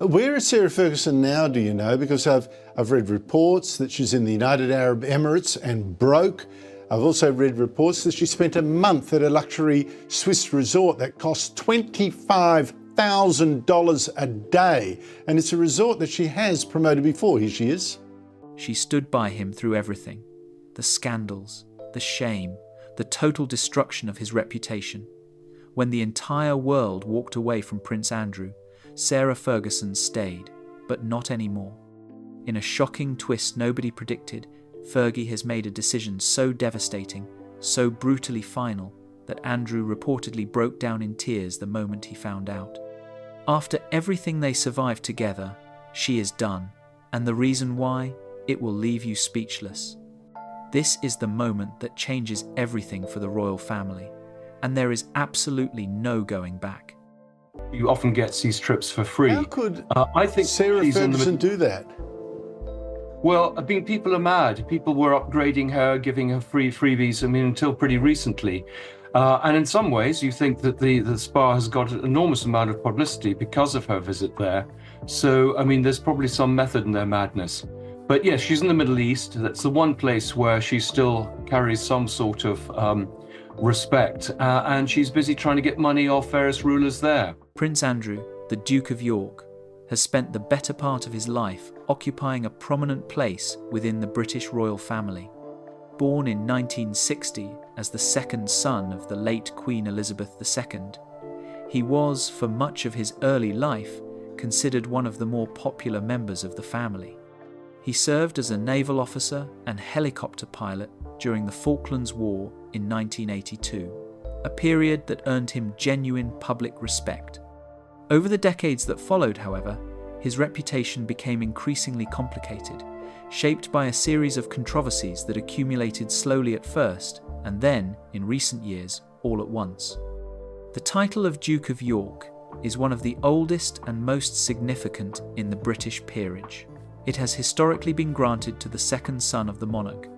Where is Sarah Ferguson now, do you know? Because I've read reports that she's in the United Arab Emirates and broke. I've also read reports that she spent a month at a luxury Swiss resort that cost $25,000 a day. And it's a resort that she has promoted before. Here she is. She stood by him through everything. The scandals, the shame, the total destruction of his reputation. When the entire world walked away from Prince Andrew, Sarah Ferguson stayed, but not anymore. In a shocking twist nobody predicted, Fergie has made a decision so devastating, so brutally final, that Andrew reportedly broke down in tears the moment he found out. After everything they survived together, she is done, and the reason why, it will leave you speechless. This is the moment that changes everything for the royal family, and there is absolutely no going back. You often get these trips for free. How could I think Sarah Ferguson do that? Well, I mean, people are mad. People were upgrading her, giving her freebies, until pretty recently. And in some ways, you think that the spa has got an enormous amount of publicity because of her visit there. So, there's probably some method in their madness. But yes, she's in the Middle East. That's the one place where she still carries some sort of respect. And she's busy trying to get money off various rulers there. Prince Andrew, the Duke of York, has spent the better part of his life occupying a prominent place within the British royal family. Born in 1960 as the second son of the late Queen Elizabeth II, he was, for much of his early life, considered one of the more popular members of the family. He served as a naval officer and helicopter pilot during the Falklands War in 1982, a period that earned him genuine public respect. Over the decades that followed, however, his reputation became increasingly complicated, shaped by a series of controversies that accumulated slowly at first, and then, in recent years, all at once. The title of Duke of York is one of the oldest and most significant in the British peerage. It has historically been granted to the second son of the monarch,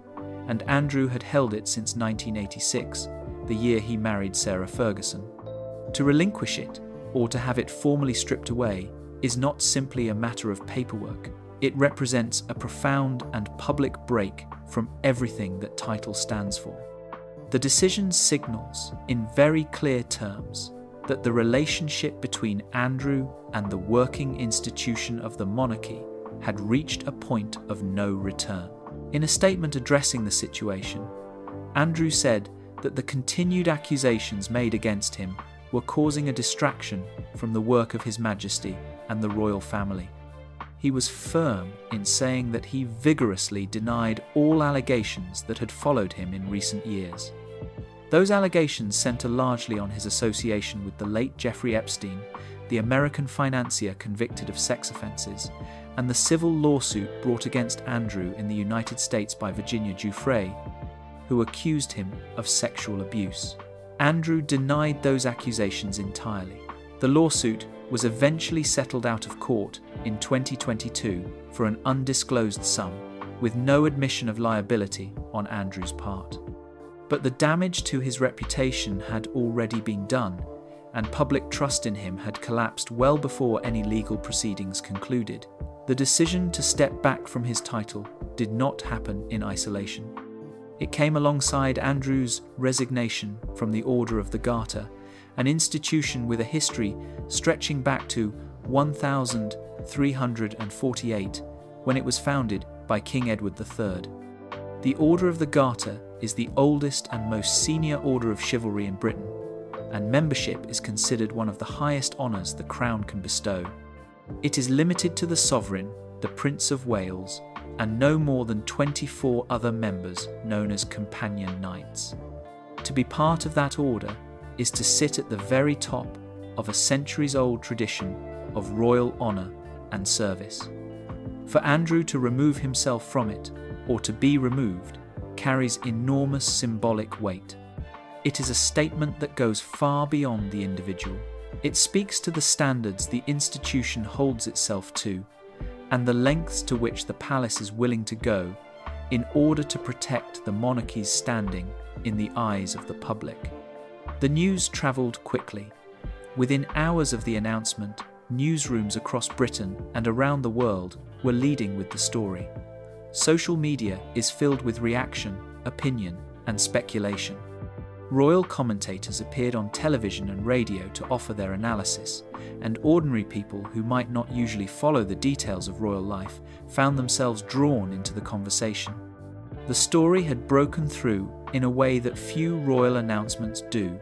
and Andrew had held it since 1986, the year he married Sarah Ferguson. To relinquish it, or to have it formally stripped away, is not simply a matter of paperwork. It represents a profound and public break from everything that title stands for. The decision signals, in very clear terms, that the relationship between Andrew and the working institution of the monarchy had reached a point of no return. In a statement addressing the situation, Andrew said that the continued accusations made against him were causing a distraction from the work of His Majesty and the royal family. He was firm in saying that he vigorously denied all allegations that had followed him in recent years. Those allegations centre largely on his association with the late Jeffrey Epstein, the American financier convicted of sex offences, and the civil lawsuit brought against Andrew in the United States by Virginia Giuffre, who accused him of sexual abuse. Andrew denied those accusations entirely. The lawsuit was eventually settled out of court in 2022 for an undisclosed sum, with no admission of liability on Andrew's part. But the damage to his reputation had already been done, and public trust in him had collapsed well before any legal proceedings concluded. The decision to step back from his title did not happen in isolation. It came alongside Andrew's resignation from the Order of the Garter, an institution with a history stretching back to 1348, when it was founded by King Edward III. The Order of the Garter is the oldest and most senior order of chivalry in Britain, and membership is considered one of the highest honours the Crown can bestow. It is limited to the Sovereign, the Prince of Wales, and no more than 24 other members known as Companion Knights. To be part of that order is to sit at the very top of a centuries-old tradition of royal honour and service. For Andrew to remove himself from it, or to be removed, carries enormous symbolic weight. It is a statement that goes far beyond the individual. It speaks to the standards the institution holds itself to, and the lengths to which the palace is willing to go in order to protect the monarchy's standing in the eyes of the public. The news travelled quickly. Within hours of the announcement, newsrooms across Britain and around the world were leading with the story. Social media is filled with reaction, opinion, and speculation. Royal commentators appeared on television and radio to offer their analysis, and ordinary people who might not usually follow the details of royal life found themselves drawn into the conversation. The story had broken through in a way that few royal announcements do,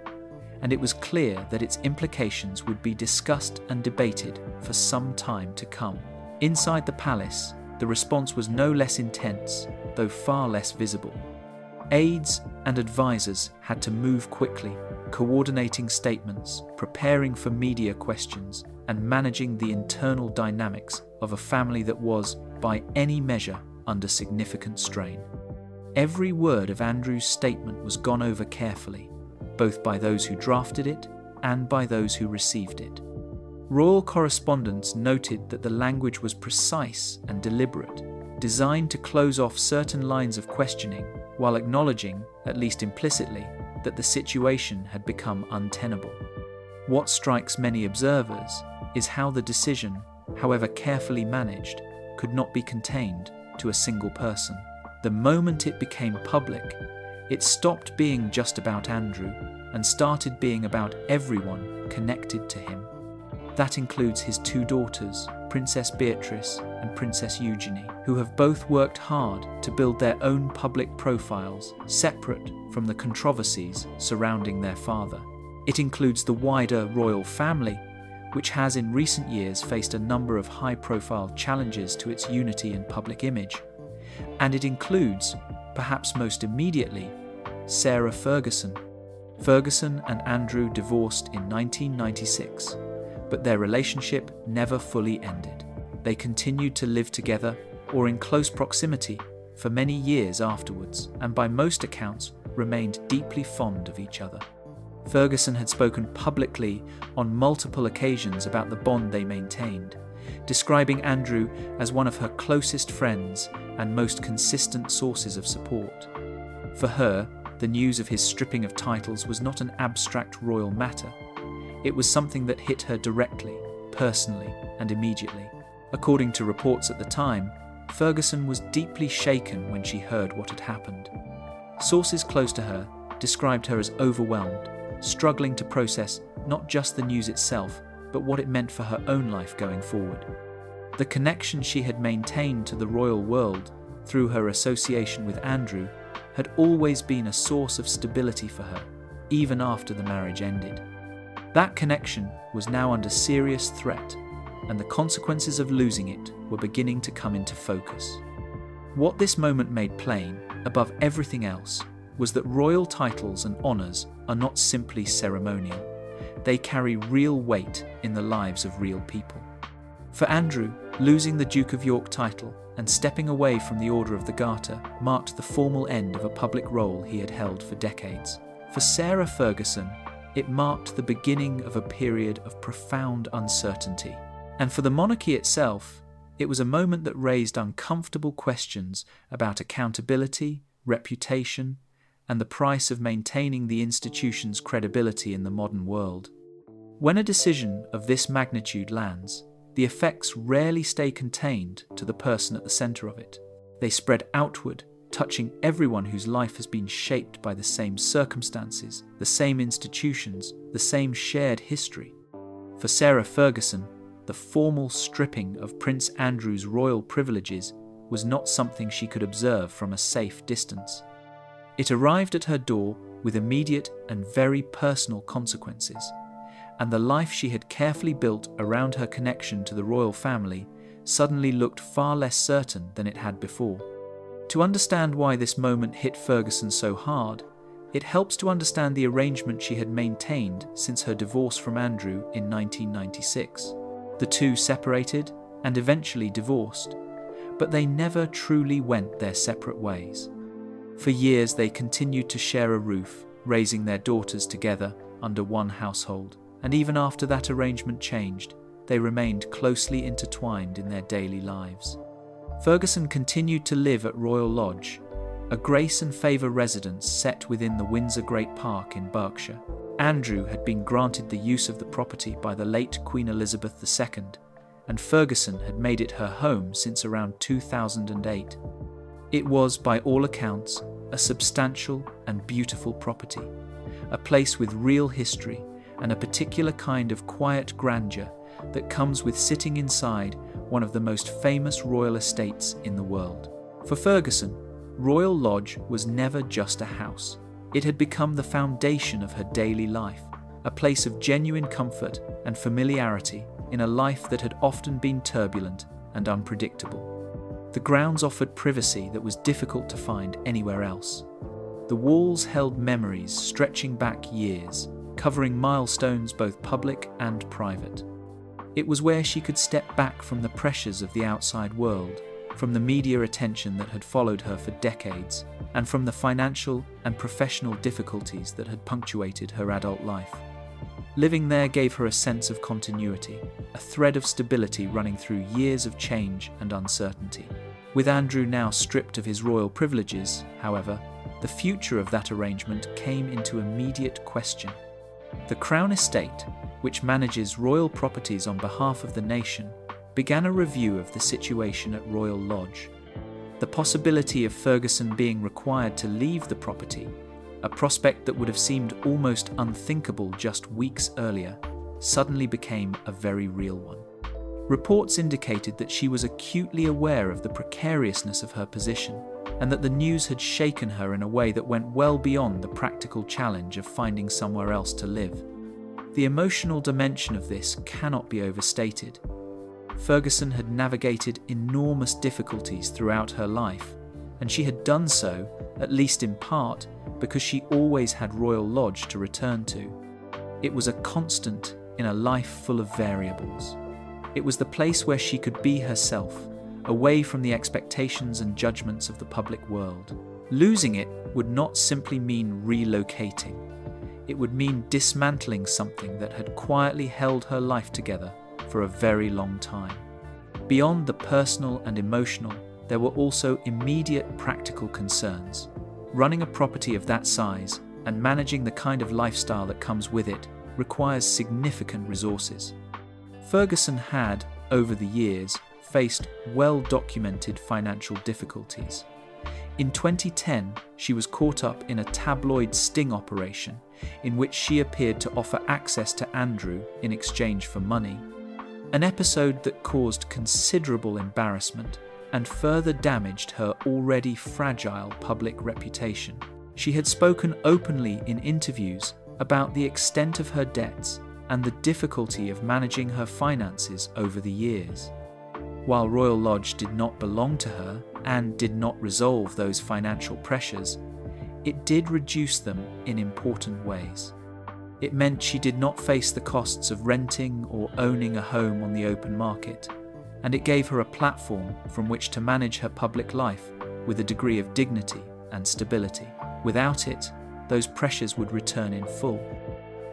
and it was clear that its implications would be discussed and debated for some time to come. Inside the palace, the response was no less intense, though far less visible. Aides and advisors had to move quickly, coordinating statements, preparing for media questions, and managing the internal dynamics of a family that was, by any measure, under significant strain. Every word of Andrew's statement was gone over carefully, both by those who drafted it and by those who received it. Royal correspondents noted that the language was precise and deliberate, designed to close off certain lines of questioning while acknowledging, at least implicitly, that the situation had become untenable. What strikes many observers is how the decision, however carefully managed, could not be contained to a single person. The moment it became public, it stopped being just about Andrew and started being about everyone connected to him. That includes his two daughters, Princess Beatrice and Princess Eugenie, who have both worked hard to build their own public profiles separate from the controversies surrounding their father. It includes the wider royal family, which has in recent years faced a number of high-profile challenges to its unity and public image. And it includes, perhaps most immediately, Sarah Ferguson. Ferguson and Andrew divorced in 1996, but their relationship never fully ended. They continued to live together, or in close proximity, for many years afterwards, and by most accounts remained deeply fond of each other. Ferguson had spoken publicly on multiple occasions about the bond they maintained, describing Andrew as one of her closest friends and most consistent sources of support. For her, the news of his stripping of titles was not an abstract royal matter. It was something that hit her directly, personally, and immediately. According to reports at the time, Ferguson was deeply shaken when she heard what had happened. Sources close to her described her as overwhelmed, struggling to process not just the news itself, but what it meant for her own life going forward. The connection she had maintained to the royal world through her association with Andrew had always been a source of stability for her, even after the marriage ended. That connection was now under serious threat, and the consequences of losing it were beginning to come into focus. What this moment made plain, above everything else, was that royal titles and honours are not simply ceremonial. They carry real weight in the lives of real people. For Andrew, losing the Duke of York title and stepping away from the Order of the Garter marked the formal end of a public role he had held for decades. For Sarah Ferguson, it marked the beginning of a period of profound uncertainty. And for the monarchy itself, it was a moment that raised uncomfortable questions about accountability, reputation, and the price of maintaining the institution's credibility in the modern world. When a decision of this magnitude lands, the effects rarely stay contained to the person at the centre of it. They spread outward, touching everyone whose life has been shaped by the same circumstances, the same institutions, the same shared history. For Sarah Ferguson, the formal stripping of Prince Andrew's royal privileges was not something she could observe from a safe distance. It arrived at her door with immediate and very personal consequences, and the life she had carefully built around her connection to the royal family suddenly looked far less certain than it had before. To understand why this moment hit Ferguson so hard, it helps to understand the arrangement she had maintained since her divorce from Andrew in 1996. The two separated and eventually divorced, but they never truly went their separate ways. For years they continued to share a roof, raising their daughters together under one household, and even after that arrangement changed, they remained closely intertwined in their daily lives. Ferguson continued to live at Royal Lodge, a grace and favour residence set within the Windsor Great Park in Berkshire. Andrew had been granted the use of the property by the late Queen Elizabeth II, and Ferguson had made it her home since around 2008. It was, by all accounts, a substantial and beautiful property, a place with real history and a particular kind of quiet grandeur that comes with sitting inside one of the most famous royal estates in the world. For Ferguson, Royal Lodge was never just a house. It had become the foundation of her daily life, a place of genuine comfort and familiarity in a life that had often been turbulent and unpredictable. The grounds offered privacy that was difficult to find anywhere else. The walls held memories stretching back years, covering milestones both public and private. It was where she could step back from the pressures of the outside world, from the media attention that had followed her for decades, and from the financial and professional difficulties that had punctuated her adult life. Living there gave her a sense of continuity, a thread of stability running through years of change and uncertainty. With Andrew now stripped of his royal privileges, however, the future of that arrangement came into immediate question. The Crown Estate, which manages royal properties on behalf of the nation, began a review of the situation at Royal Lodge. The possibility of Ferguson being required to leave the property, a prospect that would have seemed almost unthinkable just weeks earlier, suddenly became a very real one. Reports indicated that she was acutely aware of the precariousness of her position, and that the news had shaken her in a way that went well beyond the practical challenge of finding somewhere else to live. The emotional dimension of this cannot be overstated. Ferguson had navigated enormous difficulties throughout her life, and she had done so, at least in part, because she always had Royal Lodge to return to. It was a constant in a life full of variables. It was the place where she could be herself, away from the expectations and judgments of the public world. Losing it would not simply mean relocating. It would mean dismantling something that had quietly held her life together for a very long time. Beyond the personal and emotional, there were also immediate practical concerns. Running a property of that size and managing the kind of lifestyle that comes with it requires significant resources. Ferguson had, over the years, faced well-documented financial difficulties. In 2010, she was caught up in a tabloid sting operation in which she appeared to offer access to Andrew in exchange for money, an episode that caused considerable embarrassment and further damaged her already fragile public reputation. She had spoken openly in interviews about the extent of her debts and the difficulty of managing her finances over the years. While Royal Lodge did not belong to her and did not resolve those financial pressures, it did reduce them in important ways. It meant she did not face the costs of renting or owning a home on the open market, and it gave her a platform from which to manage her public life with a degree of dignity and stability. Without it, those pressures would return in full.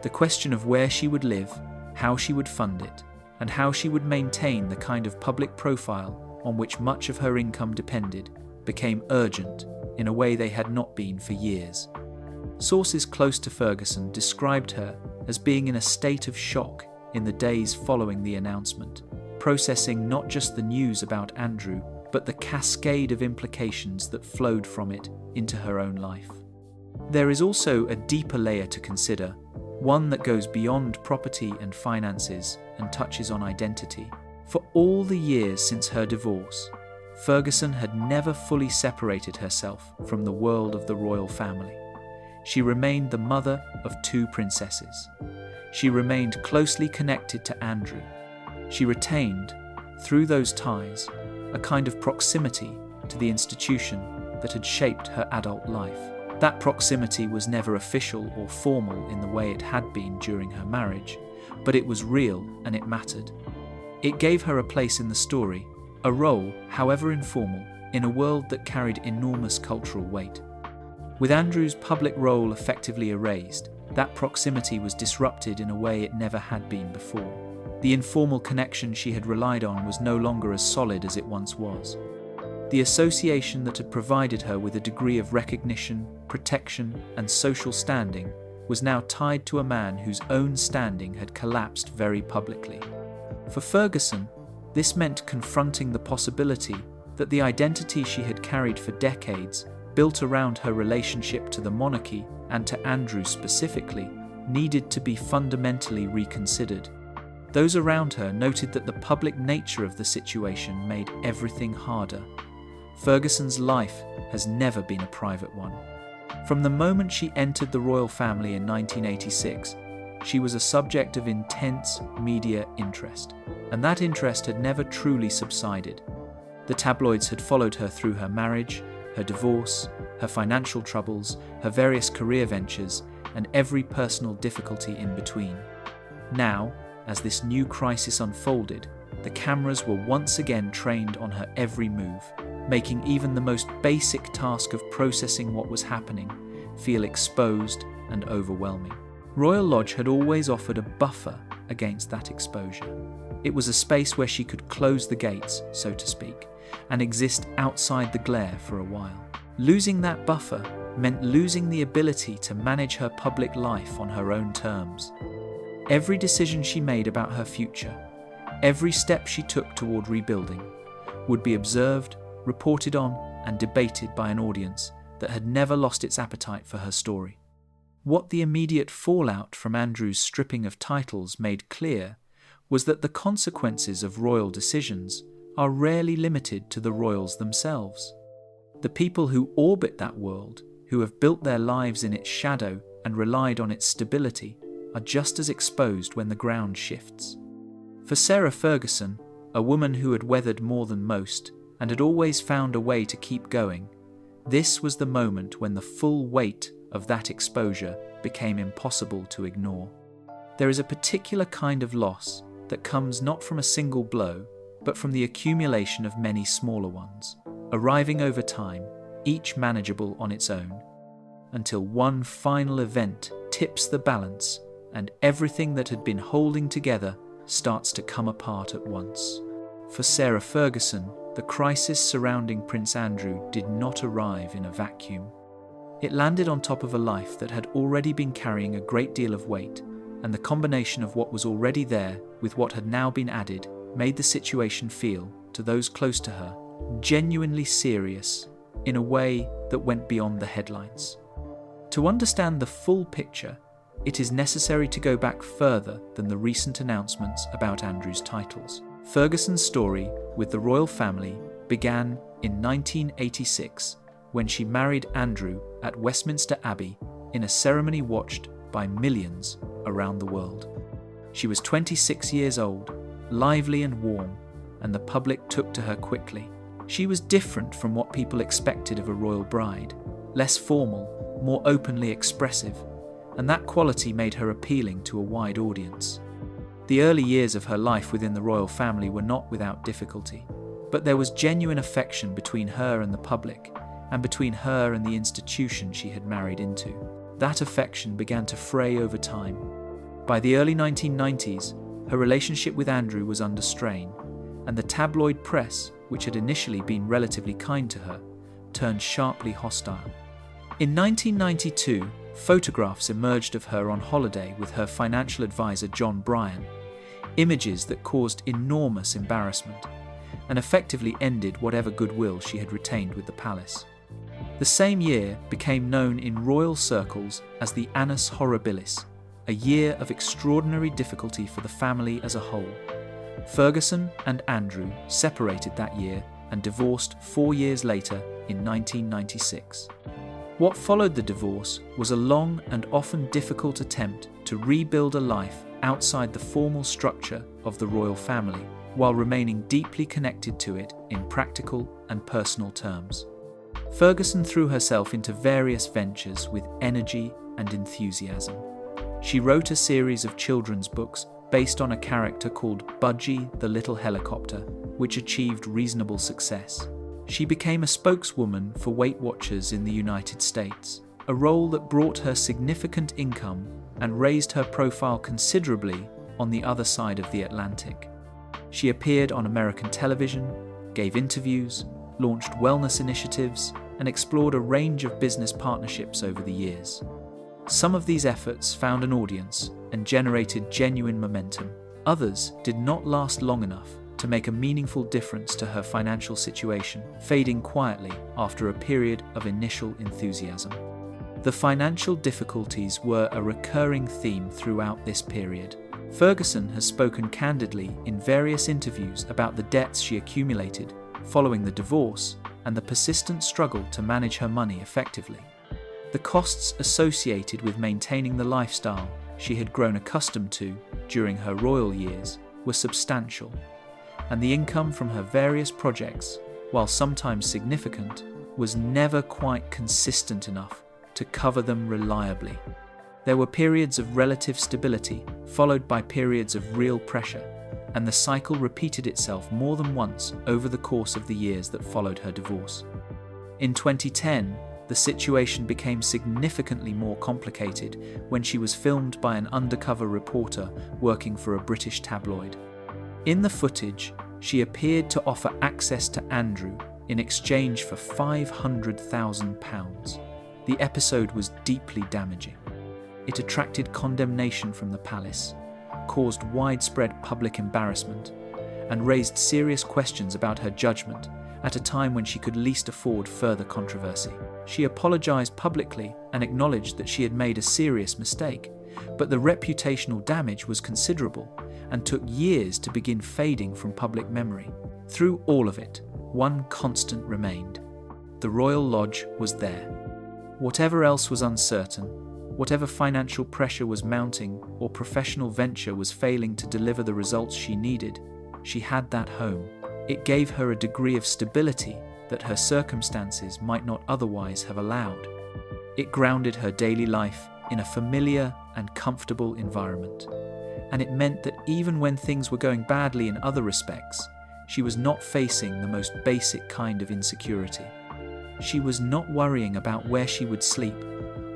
The question of where she would live, how she would fund it, and how she would maintain the kind of public profile on which much of her income depended became urgent in a way they had not been for years. Sources close to Ferguson described her as being in a state of shock in the days following the announcement, processing not just the news about Andrew, but the cascade of implications that flowed from it into her own life. There is also a deeper layer to consider, one that goes beyond property and finances and touches on identity. For all the years since her divorce, Ferguson had never fully separated herself from the world of the royal family. She remained the mother of two princesses. She remained closely connected to Andrew. She retained, through those ties, a kind of proximity to the institution that had shaped her adult life. That proximity was never official or formal in the way it had been during her marriage, but it was real and it mattered. It gave her a place in the story, a role, however informal, in a world that carried enormous cultural weight. With Andrew's public role effectively erased, that proximity was disrupted in a way it never had been before. The informal connection she had relied on was no longer as solid as it once was. The association that had provided her with a degree of recognition, protection, and social standing was now tied to a man whose own standing had collapsed very publicly. For Ferguson, this meant confronting the possibility that the identity she had carried for decades, built around her relationship to the monarchy and to Andrew specifically, needed to be fundamentally reconsidered. Those around her noted that the public nature of the situation made everything harder. Ferguson's life has never been a private one. From the moment she entered the royal family in 1986, she was a subject of intense media interest, and that interest had never truly subsided. The tabloids had followed her through her marriage, her divorce, her financial troubles, her various career ventures, and every personal difficulty in between. Now, as this new crisis unfolded, the cameras were once again trained on her every move, making even the most basic task of processing what was happening feel exposed and overwhelming. Royal Lodge had always offered a buffer against that exposure. It was a space where she could close the gates, so to speak, and exist outside the glare for a while. Losing that buffer meant losing the ability to manage her public life on her own terms. Every decision she made about her future, every step she took toward rebuilding, would be observed, reported on, and debated by an audience that had never lost its appetite for her story. What the immediate fallout from Andrew's stripping of titles made clear was that the consequences of royal decisions are rarely limited to the royals themselves. The people who orbit that world, who have built their lives in its shadow and relied on its stability, are just as exposed when the ground shifts. For Sarah Ferguson, a woman who had weathered more than most and had always found a way to keep going, this was the moment when the full weight of that exposure became impossible to ignore. There is a particular kind of loss that comes not from a single blow, but from the accumulation of many smaller ones, arriving over time, each manageable on its own, until one final event tips the balance and everything that had been holding together starts to come apart at once. For Sarah Ferguson, the crisis surrounding Prince Andrew did not arrive in a vacuum. It landed on top of a life that had already been carrying a great deal of weight, and the combination of what was already there with what had now been added made the situation feel, to those close to her, genuinely serious in a way that went beyond the headlines. To understand the full picture, it is necessary to go back further than the recent announcements about Andrew's titles. Ferguson's story with the royal family began in 1986 when she married Andrew at Westminster Abbey in a ceremony watched by millions around the world. She was 26 years old, lively and warm, and the public took to her quickly. She was different from what people expected of a royal bride, less formal, more openly expressive, and that quality made her appealing to a wide audience. The early years of her life within the royal family were not without difficulty, but there was genuine affection between her and the public, and between her and the institution she had married into. That affection began to fray over time. By the early 1990s, her relationship with Andrew was under strain, and the tabloid press, which had initially been relatively kind to her, turned sharply hostile. In 1992, photographs emerged of her on holiday with her financial advisor John Bryan, images that caused enormous embarrassment and effectively ended whatever goodwill she had retained with the palace. The same year became known in royal circles as the Annus Horribilis, a year of extraordinary difficulty for the family as a whole. Ferguson and Andrew separated that year and divorced 4 years later in 1996. What followed the divorce was a long and often difficult attempt to rebuild a life outside the formal structure of the royal family, while remaining deeply connected to it in practical and personal terms. Ferguson threw herself into various ventures with energy and enthusiasm. She wrote a series of children's books based on a character called Budgie the Little Helicopter, which achieved reasonable success. She became a spokeswoman for Weight Watchers in the United States, a role that brought her significant income and raised her profile considerably on the other side of the Atlantic. She appeared on American television, gave interviews, launched wellness initiatives, and explored a range of business partnerships over the years. Some of these efforts found an audience and generated genuine momentum. Others did not last long enough to make a meaningful difference to her financial situation, fading quietly after a period of initial enthusiasm. The financial difficulties were a recurring theme throughout this period. Ferguson has spoken candidly in various interviews about the debts she accumulated following the divorce and the persistent struggle to manage her money effectively. The costs associated with maintaining the lifestyle she had grown accustomed to during her royal years were substantial, and the income from her various projects, while sometimes significant, was never quite consistent enough to cover them reliably. There were periods of relative stability, followed by periods of real pressure, and the cycle repeated itself more than once over the course of the years that followed her divorce. In 2010, the situation became significantly more complicated when she was filmed by an undercover reporter working for a British tabloid. In the footage, she appeared to offer access to Andrew in exchange for £500,000. The episode was deeply damaging. It attracted condemnation from the palace, caused widespread public embarrassment, and raised serious questions about her judgment at a time when she could least afford further controversy. She apologized publicly and acknowledged that she had made a serious mistake, but the reputational damage was considerable and took years to begin fading from public memory. Through all of it, one constant remained. The Royal Lodge was there. Whatever else was uncertain, whatever financial pressure was mounting or professional venture was failing to deliver the results she needed, she had that home. It gave her a degree of stability that her circumstances might not otherwise have allowed. It grounded her daily life in a familiar and comfortable environment. And it meant that even when things were going badly in other respects, she was not facing the most basic kind of insecurity. She was not worrying about where she would sleep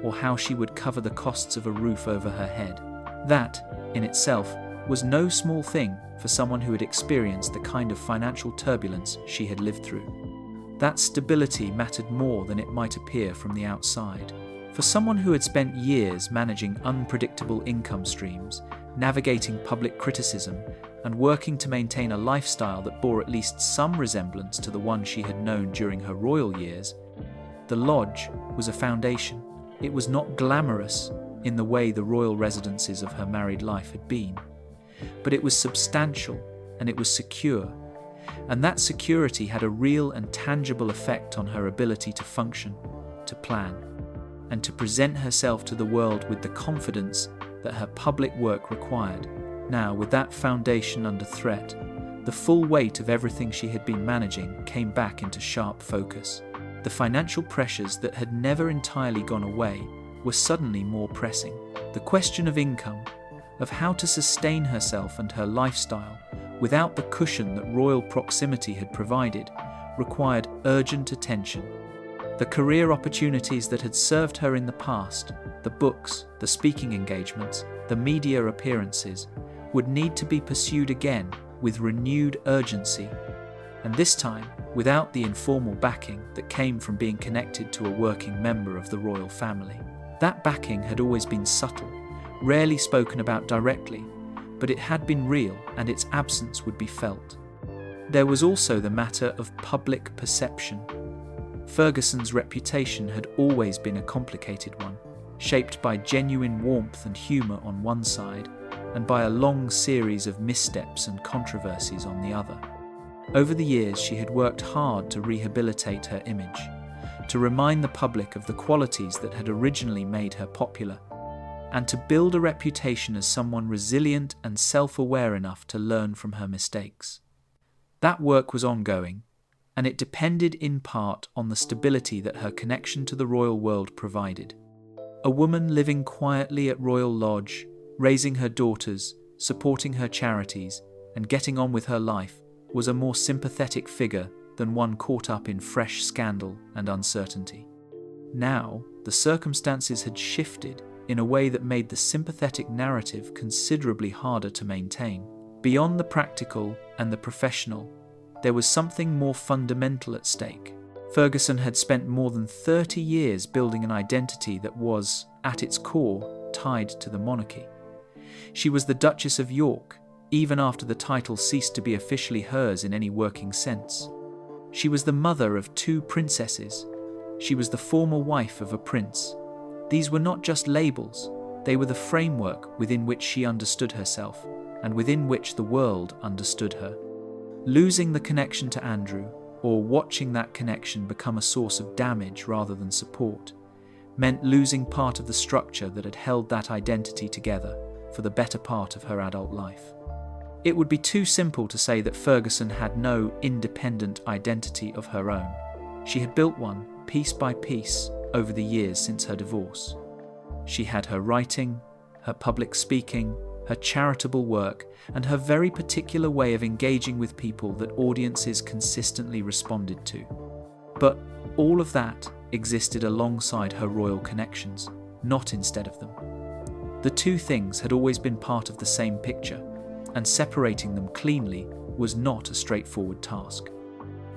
or how she would cover the costs of a roof over her head. That, in itself, was no small thing for someone who had experienced the kind of financial turbulence she had lived through. That stability mattered more than it might appear from the outside. For someone who had spent years managing unpredictable income streams, navigating public criticism, and working to maintain a lifestyle that bore at least some resemblance to the one she had known during her royal years, the lodge was a foundation. It was not glamorous in the way the royal residences of her married life had been, but it was substantial and it was secure, and that security had a real and tangible effect on her ability to function, to plan, and to present herself to the world with the confidence that her public work required. Now, with that foundation under threat, the full weight of everything she had been managing came back into sharp focus. The financial pressures that had never entirely gone away were suddenly more pressing. The question of income, of how to sustain herself and her lifestyle without the cushion that royal proximity had provided, required urgent attention. The career opportunities that had served her in the past, the books, the speaking engagements, the media appearances, would need to be pursued again with renewed urgency, and this time without the informal backing that came from being connected to a working member of the royal family. That backing had always been subtle, rarely spoken about directly, but it had been real and its absence would be felt. There was also the matter of public perception. Ferguson's reputation had always been a complicated one, shaped by genuine warmth and humour on one side, and by a long series of missteps and controversies on the other. Over the years, she had worked hard to rehabilitate her image, to remind the public of the qualities that had originally made her popular, and to build a reputation as someone resilient and self-aware enough to learn from her mistakes. That work was ongoing, and it depended in part on the stability that her connection to the royal world provided. A woman living quietly at Royal Lodge, raising her daughters, supporting her charities, and getting on with her life was a more sympathetic figure than one caught up in fresh scandal and uncertainty. Now, the circumstances had shifted in a way that made the sympathetic narrative considerably harder to maintain. Beyond the practical and the professional, there was something more fundamental at stake. Ferguson had spent more than 30 years building an identity that was, at its core, tied to the monarchy. She was the Duchess of York, even after the title ceased to be officially hers in any working sense. She was the mother of 2 princesses. She was the former wife of a prince. These were not just labels, they were the framework within which she understood herself, and within which the world understood her. Losing the connection to Andrew, or watching that connection become a source of damage rather than support, meant losing part of the structure that had held that identity together for the better part of her adult life. It would be too simple to say that Ferguson had no independent identity of her own. She had built one, piece by piece, over the years since her divorce. She had her writing, her public speaking, her charitable work, and her very particular way of engaging with people that audiences consistently responded to. But all of that existed alongside her royal connections, not instead of them. The 2 things had always been part of the same picture, and separating them cleanly was not a straightforward task.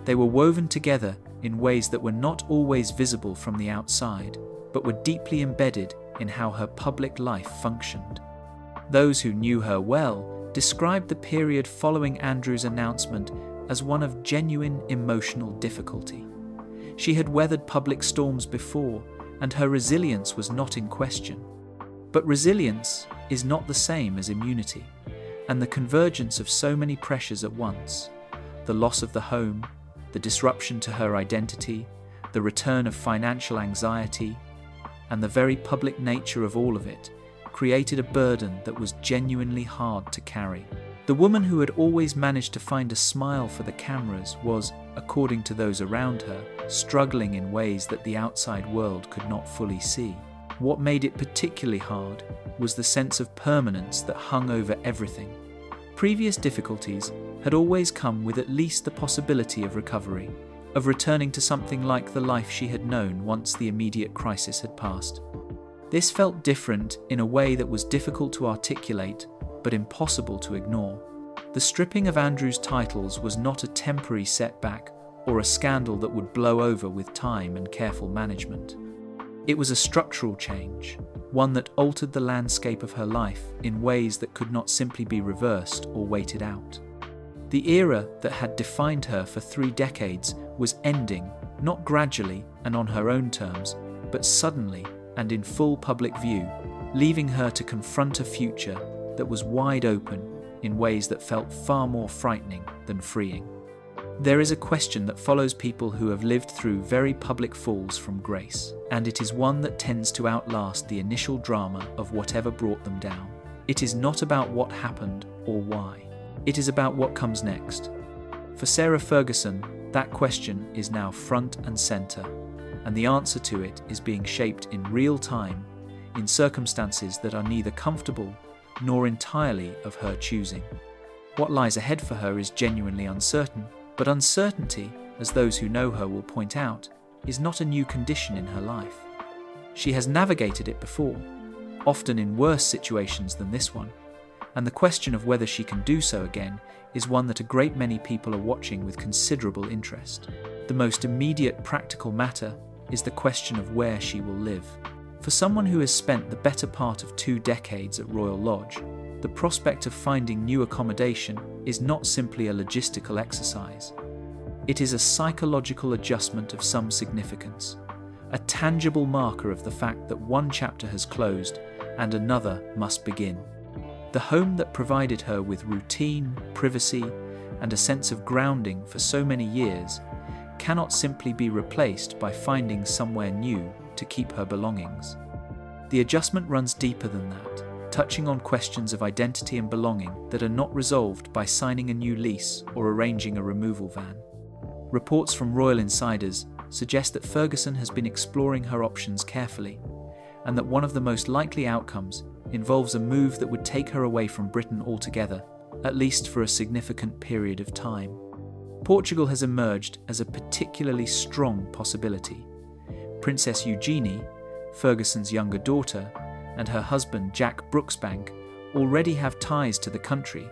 They were woven together in ways that were not always visible from the outside, but were deeply embedded in how her public life functioned. Those who knew her well described the period following Andrew's announcement as one of genuine emotional difficulty. She had weathered public storms before, and her resilience was not in question. But resilience is not the same as immunity, and the convergence of so many pressures at once, the loss of the home, the disruption to her identity, the return of financial anxiety, and the very public nature of all of it, created a burden that was genuinely hard to carry. The woman who had always managed to find a smile for the cameras was, according to those around her, struggling in ways that the outside world could not fully see. What made it particularly hard was the sense of permanence that hung over everything. Previous difficulties had always come with at least the possibility of recovery, of returning to something like the life she had known once the immediate crisis had passed. This felt different in a way that was difficult to articulate, but impossible to ignore. The stripping of Andrew's titles was not a temporary setback or a scandal that would blow over with time and careful management. It was a structural change, one that altered the landscape of her life in ways that could not simply be reversed or waited out. The era that had defined her for 3 decades was ending, not gradually and on her own terms, but suddenly and in full public view, leaving her to confront a future that was wide open in ways that felt far more frightening than freeing. There is a question that follows people who have lived through very public falls from grace, and it is one that tends to outlast the initial drama of whatever brought them down. It is not about what happened or why. It is about what comes next. For Sarah Ferguson, that question is now front and centre, and the answer to it is being shaped in real time, in circumstances that are neither comfortable nor entirely of her choosing. What lies ahead for her is genuinely uncertain, but uncertainty, as those who know her will point out, is not a new condition in her life. She has navigated it before, often in worse situations than this one, and the question of whether she can do so again is one that a great many people are watching with considerable interest. The most immediate practical matter is the question of where she will live. For someone who has spent the better part of 2 decades at Royal Lodge, the prospect of finding new accommodation is not simply a logistical exercise. It is a psychological adjustment of some significance, a tangible marker of the fact that one chapter has closed and another must begin. The home that provided her with routine, privacy, and a sense of grounding for so many years cannot simply be replaced by finding somewhere new to keep her belongings. The adjustment runs deeper than that, touching on questions of identity and belonging that are not resolved by signing a new lease or arranging a removal van. Reports from royal insiders suggest that Ferguson has been exploring her options carefully, and that one of the most likely outcomes involves a move that would take her away from Britain altogether, at least for a significant period of time. Portugal has emerged as a particularly strong possibility. Princess Eugenie, Ferguson's younger daughter, and her husband Jack Brooksbank already have ties to the country.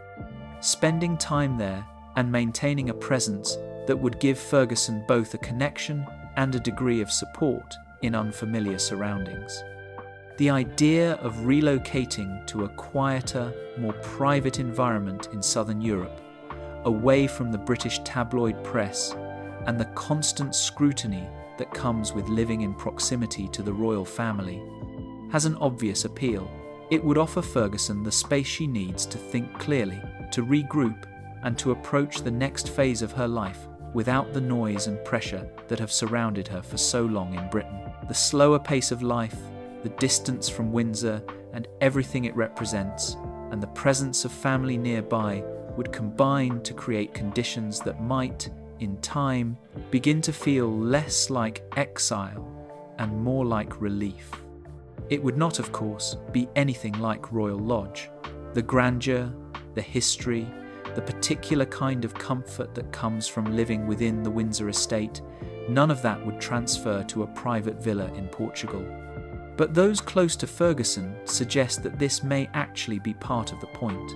Spending time there and maintaining a presence that would give Ferguson both a connection and a degree of support in unfamiliar surroundings. The idea of relocating to a quieter, more private environment in southern Europe, away from the British tabloid press and the constant scrutiny that comes with living in proximity to the royal family, has an obvious appeal. It would offer Ferguson the space she needs to think clearly, to regroup, and to approach the next phase of her life without the noise and pressure that have surrounded her for so long in Britain. The slower pace of life, the distance from Windsor and everything it represents, and the presence of family nearby would combine to create conditions that might, in time, begin to feel less like exile and more like relief. It would not, of course, be anything like Royal Lodge. The grandeur, the history, the particular kind of comfort that comes from living within the Windsor estate, none of that would transfer to a private villa in Portugal. But those close to Ferguson suggest that this may actually be part of the point.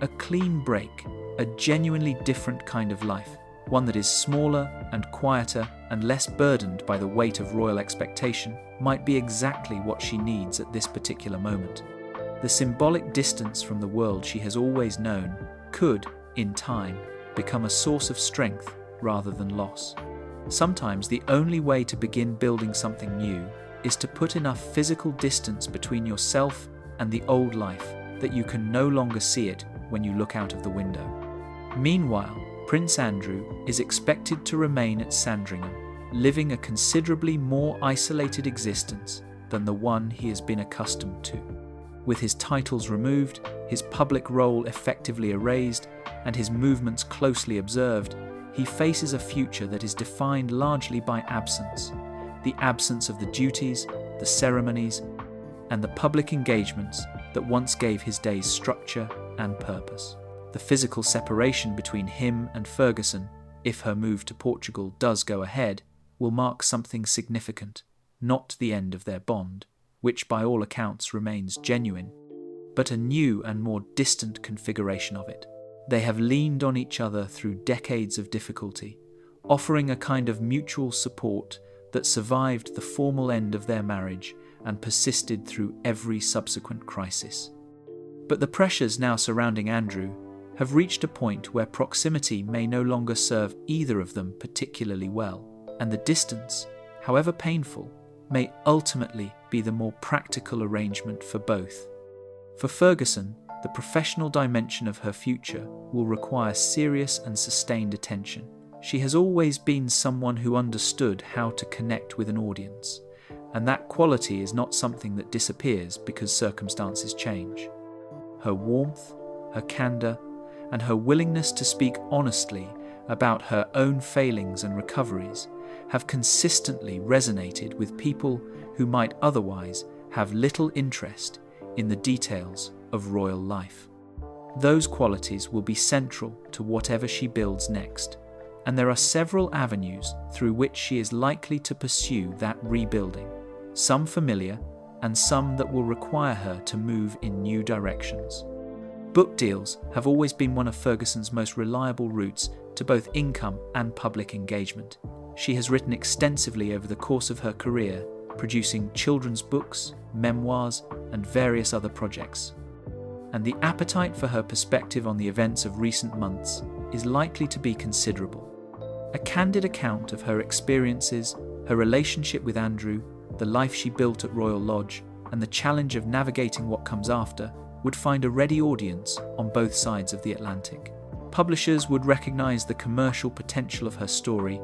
A clean break, a genuinely different kind of life, one that is smaller and quieter and less burdened by the weight of royal expectation, might be exactly what she needs at this particular moment. The symbolic distance from the world she has always known could, in time, become a source of strength rather than loss. Sometimes the only way to begin building something new is to put enough physical distance between yourself and the old life that you can no longer see it when you look out of the window. Meanwhile, Prince Andrew is expected to remain at Sandringham, living a considerably more isolated existence than the one he has been accustomed to. With his titles removed, his public role effectively erased, and his movements closely observed, he faces a future that is defined largely by absence. The absence of the duties, the ceremonies, and the public engagements that once gave his days structure and purpose. The physical separation between him and Ferguson, if her move to Portugal does go ahead, will mark something significant, not the end of their bond, which by all accounts remains genuine, but a new and more distant configuration of it. They have leaned on each other through decades of difficulty, offering a kind of mutual support that survived the formal end of their marriage and persisted through every subsequent crisis. But the pressures now surrounding Andrew have reached a point where proximity may no longer serve either of them particularly well, and the distance, however painful, may ultimately be the more practical arrangement for both. For Ferguson, the professional dimension of her future will require serious and sustained attention. She has always been someone who understood how to connect with an audience, and that quality is not something that disappears because circumstances change. Her warmth, her candour, and her willingness to speak honestly about her own failings and recoveries have consistently resonated with people who might otherwise have little interest in the details of royal life. Those qualities will be central to whatever she builds next, and there are several avenues through which she is likely to pursue that rebuilding, some familiar and some that will require her to move in new directions. Book deals have always been one of Ferguson's most reliable routes to both income and public engagement. She has written extensively over the course of her career, producing children's books, memoirs, and various other projects. And the appetite for her perspective on the events of recent months is likely to be considerable. A candid account of her experiences, her relationship with Andrew, the life she built at Royal Lodge, and the challenge of navigating what comes after would find a ready audience on both sides of the Atlantic. Publishers would recognise the commercial potential of her story,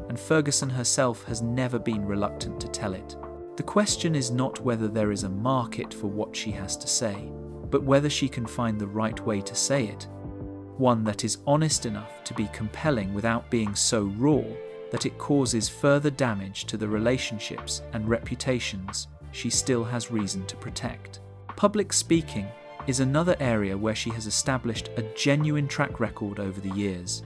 and Ferguson herself has never been reluctant to tell it. The question is not whether there is a market for what she has to say, but whether she can find the right way to say it. One that is honest enough to be compelling without being so raw that it causes further damage to the relationships and reputations she still has reason to protect. Public speaking is another area where she has established a genuine track record over the years.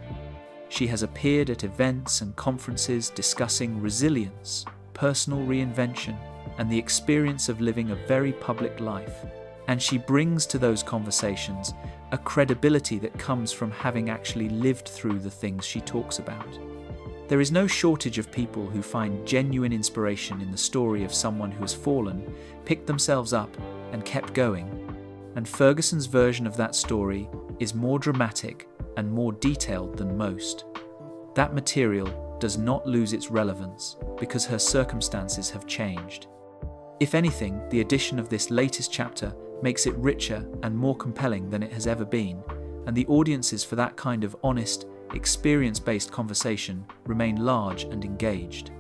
She has appeared at events and conferences discussing resilience, personal reinvention, and the experience of living a very public life. And she brings to those conversations a credibility that comes from having actually lived through the things she talks about. There is no shortage of people who find genuine inspiration in the story of someone who has fallen, picked themselves up, and kept going. And Ferguson's version of that story is more dramatic and more detailed than most. That material does not lose its relevance because her circumstances have changed. If anything, the addition of this latest chapter makes it richer and more compelling than it has ever been, and the audiences for that kind of honest, experience-based conversation remain large and engaged.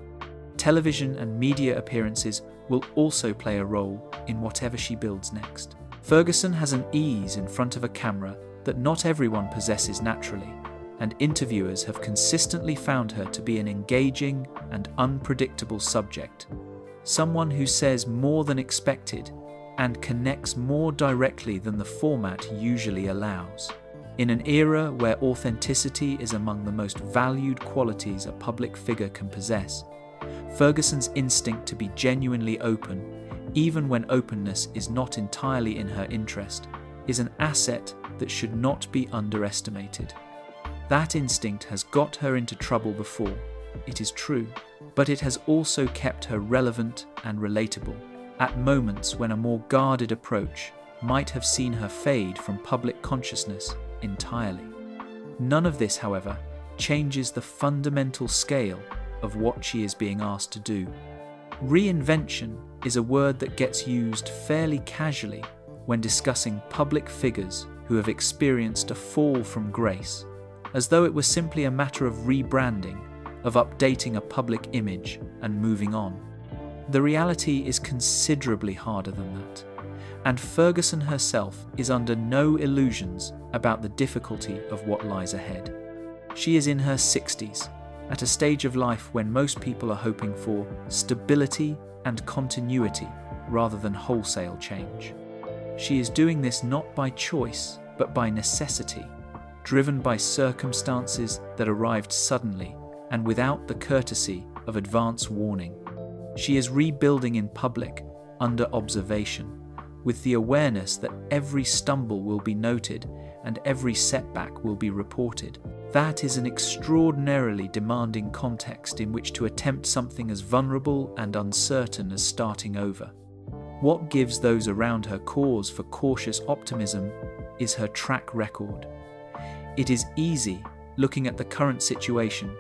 Television and media appearances will also play a role in whatever she builds next. Ferguson has an ease in front of a camera that not everyone possesses naturally, and interviewers have consistently found her to be an engaging and unpredictable subject. Someone who says more than expected and connects more directly than the format usually allows. In an era where authenticity is among the most valued qualities a public figure can possess, Ferguson's instinct to be genuinely open, even when openness is not entirely in her interest, is an asset that should not be underestimated. That instinct has got her into trouble before, it is true, but it has also kept her relevant and relatable, at moments when a more guarded approach might have seen her fade from public consciousness entirely. None of this, however, changes the fundamental scale of what she is being asked to do. Reinvention is a word that gets used fairly casually when discussing public figures who have experienced a fall from grace, as though it was simply a matter of rebranding, of updating a public image and moving on. The reality is considerably harder than that, and Ferguson herself is under no illusions about the difficulty of what lies ahead. She is in her 60s, at a stage of life when most people are hoping for stability and continuity rather than wholesale change. She is doing this not by choice, but by necessity, driven by circumstances that arrived suddenly and without the courtesy of advance warning. She is rebuilding in public, under observation, with the awareness that every stumble will be noted and every setback will be reported. That is an extraordinarily demanding context in which to attempt something as vulnerable and uncertain as starting over. What gives those around her cause for cautious optimism is her track record. It is easy, looking at the current situation,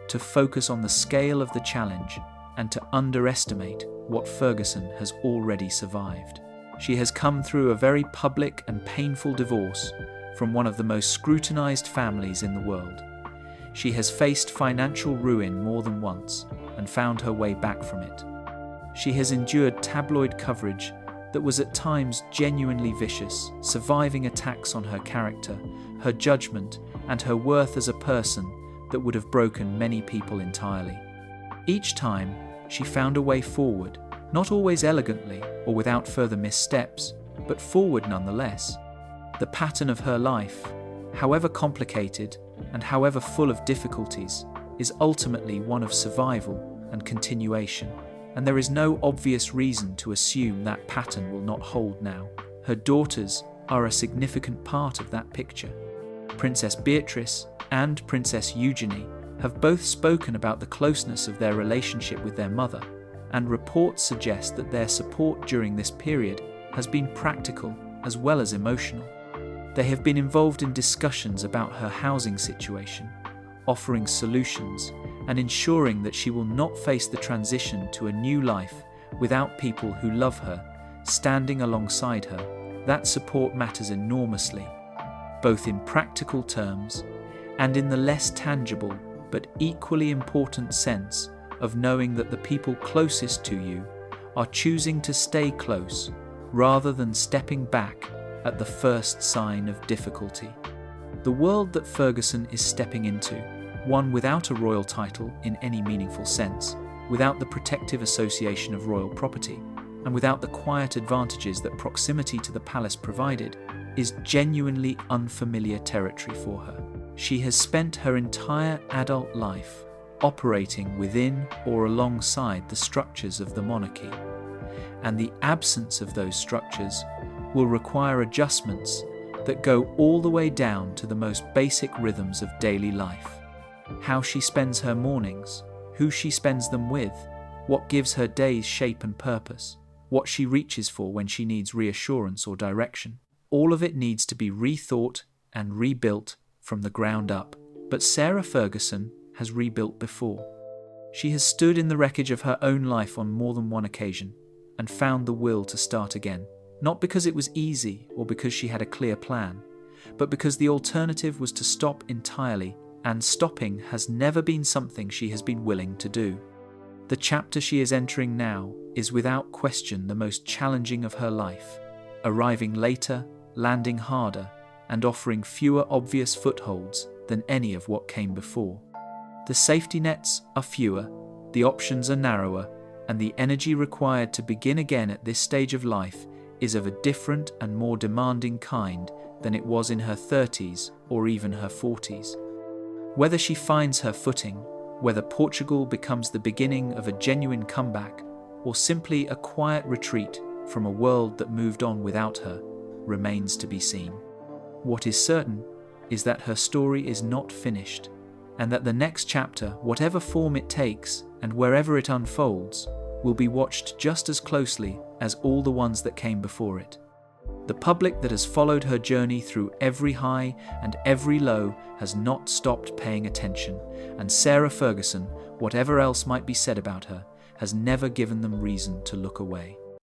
to focus on the scale of the challenge and to underestimate what Ferguson has already survived. She has come through a very public and painful divorce from one of the most scrutinized families in the world. She has faced financial ruin more than once and found her way back from it. She has endured tabloid coverage that was at times genuinely vicious, surviving attacks on her character, her judgment, and her worth as a person that would have broken many people entirely. Each time, she found a way forward, not always elegantly or without further missteps, but forward nonetheless. The pattern of her life, however complicated and however full of difficulties, is ultimately one of survival and continuation, and there is no obvious reason to assume that pattern will not hold now. Her daughters are a significant part of that picture. Princess Beatrice and Princess Eugenie have both spoken about the closeness of their relationship with their mother, and reports suggest that their support during this period has been practical as well as emotional. They have been involved in discussions about her housing situation, offering solutions, and ensuring that she will not face the transition to a new life without people who love her standing alongside her. That support matters enormously, both in practical terms and in the less tangible but equally important sense of knowing that the people closest to you are choosing to stay close rather than stepping back at the first sign of difficulty. The world that Ferguson is stepping into, one without a royal title in any meaningful sense, without the protective association of royal property, and without the quiet advantages that proximity to the palace provided, is genuinely unfamiliar territory for her. She has spent her entire adult life operating within or alongside the structures of the monarchy, and the absence of those structures will require adjustments that go all the way down to the most basic rhythms of daily life. how she spends her mornings, who she spends them with, what gives her days shape and purpose, what she reaches for when she needs reassurance or direction. All of it needs to be rethought and rebuilt from the ground up. But Sarah Ferguson has rebuilt before. She has stood in the wreckage of her own life on more than one occasion and found the will to start again, not because it was easy or because she had a clear plan, but because the alternative was to stop entirely, and stopping has never been something she has been willing to do. The chapter she is entering now is without question the most challenging of her life, arriving later, landing harder, and offering fewer obvious footholds than any of what came before. The safety nets are fewer, the options are narrower, and the energy required to begin again at this stage of life is of a different and more demanding kind than it was in her 30s or even her 40s. Whether she finds her footing, whether Portugal becomes the beginning of a genuine comeback, or simply a quiet retreat from a world that moved on without her, remains to be seen. What is certain is that her story is not finished, and that the next chapter, whatever form it takes and wherever it unfolds, will be watched just as closely as all the ones that came before it. The public that has followed her journey through every high and every low has not stopped paying attention, and Sarah Ferguson, whatever else might be said about her, has never given them reason to look away.